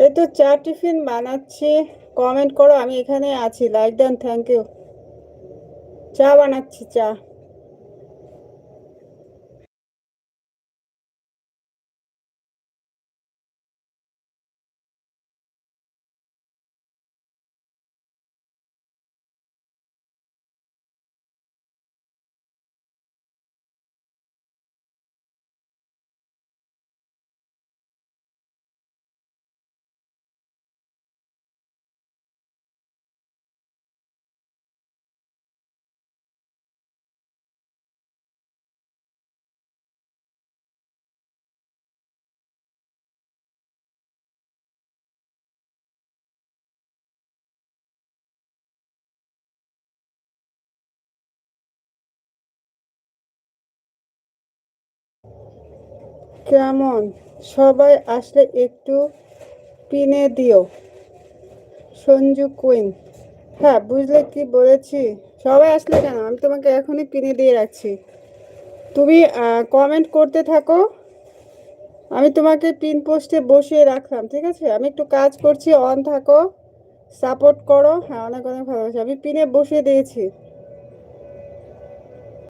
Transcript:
এই তো চা টিফিন বানাচ্ছি। কমেন্ট করো, আমি এখানে আছি। লাইক দেন, থ্যাংক ইউ। চা বানাচ্ছি, চা। কেমন? সবাই আসলে একটু পিনে দিও। সঞ্জু কুইন। হ্যাঁ, বুঝলে কি বলেছি? সবাই আসলে কেন, আমি তোমাকে এখনই পিনে দিয়ে রাখছি। তুমি কমেন্ট করতে থাকো। আমি তোমাকে পিন পোস্টে বসিয়ে রাখলাম, ঠিক আছে? আমি একটু কাজ করছি, অন থাকো, সাপোর্ট করো। হ্যাঁ, অনেক অনেক ভালোবাসি। আমি পিনে বসিয়ে দিয়েছি।